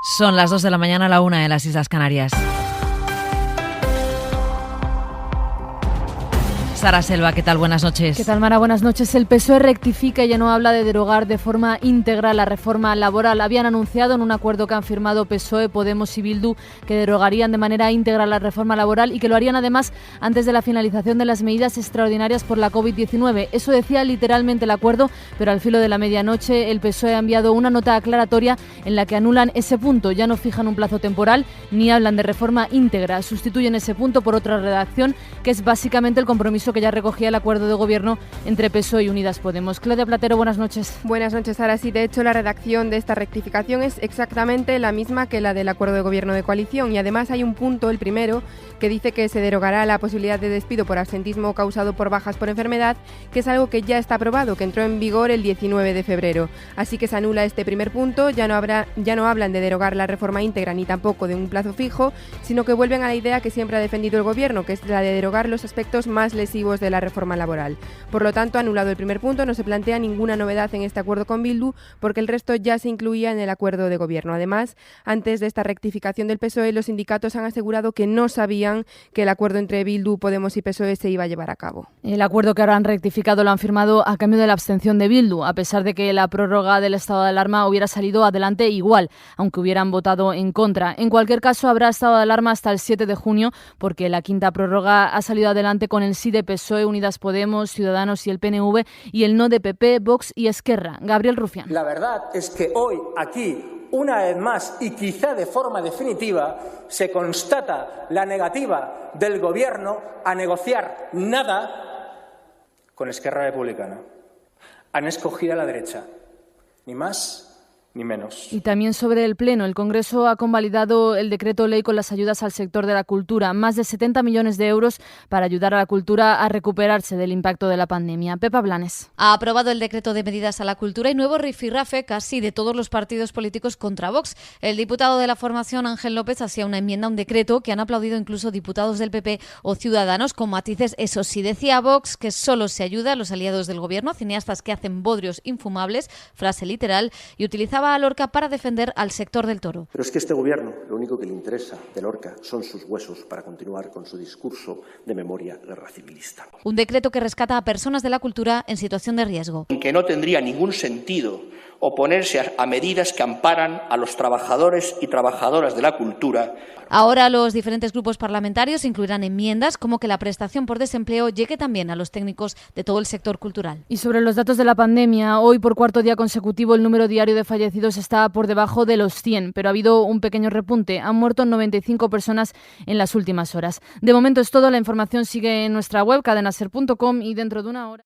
Son las 2 de la mañana, la 1 en las Islas Canarias. Sara Selva, ¿qué tal? Buenas noches. ¿Qué tal, Mara? Buenas noches. El PSOE rectifica y ya no habla de derogar de forma íntegra la reforma laboral. Habían anunciado en un acuerdo que han firmado PSOE, Podemos y Bildu que derogarían de manera íntegra la reforma laboral y que lo harían además antes de la finalización de las medidas extraordinarias por la COVID-19. Eso decía literalmente el acuerdo, pero al filo de la medianoche el PSOE ha enviado una nota aclaratoria en la que anulan ese punto. Ya no fijan un plazo temporal ni hablan de reforma íntegra. Sustituyen ese punto por otra redacción que es básicamente el compromiso que ya recogía el acuerdo de gobierno entre PSOE y Unidas Podemos. Claudia Platero, buenas noches. Buenas noches, Sara. Sí, de hecho, la redacción de esta rectificación es exactamente la misma que la del acuerdo de gobierno de coalición y además hay un punto, el primero, que dice que se derogará la posibilidad de despido por absentismo causado por bajas por enfermedad, que es algo que ya está aprobado, que entró en vigor el 19 de febrero. Así que se anula este primer punto, ya no hablan de derogar la reforma íntegra ni tampoco de un plazo fijo, sino que vuelven a la idea que siempre ha defendido el gobierno, que es la de derogar los aspectos más lesivos de la reforma laboral. Por lo tanto, anulado el primer punto, no se plantea ninguna novedad en este acuerdo con Bildu, porque el resto ya se incluía en el acuerdo de gobierno. Además, antes de esta rectificación del PSOE, los sindicatos han asegurado que no sabían que el acuerdo entre Bildu, Podemos y PSOE se iba a llevar a cabo. El acuerdo que ahora han rectificado lo han firmado a cambio de la abstención de Bildu, a pesar de que la prórroga del estado de alarma hubiera salido adelante igual, aunque hubieran votado en contra. En cualquier caso, habrá estado de alarma hasta el 7 de junio, porque la quinta prórroga ha salido adelante con el sí de PSOE, Unidas Podemos, Ciudadanos y el PNV y el no de PP, Vox y Esquerra. Gabriel Rufián. La verdad es que hoy aquí, una vez más y quizá de forma definitiva, se constata la negativa del Gobierno a negociar nada con Esquerra Republicana. Han escogido a la derecha, ni más ni menos. Y también sobre el Pleno, el Congreso ha convalidado el decreto ley con las ayudas al sector de la cultura, más de 70 millones de euros para ayudar a la cultura a recuperarse del impacto de la pandemia. Pepa Blanes. Ha aprobado el decreto de medidas a la cultura y nuevo rifirrafe casi de todos los partidos políticos contra Vox. El diputado de la formación, Ángel López, hacía una enmienda a un decreto que han aplaudido incluso diputados del PP o Ciudadanos con matices. Eso sí, decía Vox que solo se ayuda a los aliados del gobierno, cineastas que hacen bodrios infumables, frase literal, y utilizaba a Lorca para defender al sector del toro. Pero es que este gobierno lo único que le interesa de Lorca son sus huesos para continuar con su discurso de memoria guerra civilista. Un decreto que rescata a personas de la cultura en situación de riesgo. Que no tendría ningún sentido oponerse a medidas que amparan a los trabajadores y trabajadoras de la cultura. Ahora los diferentes grupos parlamentarios incluirán enmiendas como que la prestación por desempleo llegue también a los técnicos de todo el sector cultural. Y sobre los datos de la pandemia, hoy por cuarto día consecutivo el número diario de fallecidos está por debajo de los 100, pero ha habido un pequeño repunte. Han muerto 95 personas en las últimas horas. De momento es todo, la información sigue en nuestra web cadenaser.com y dentro de una hora...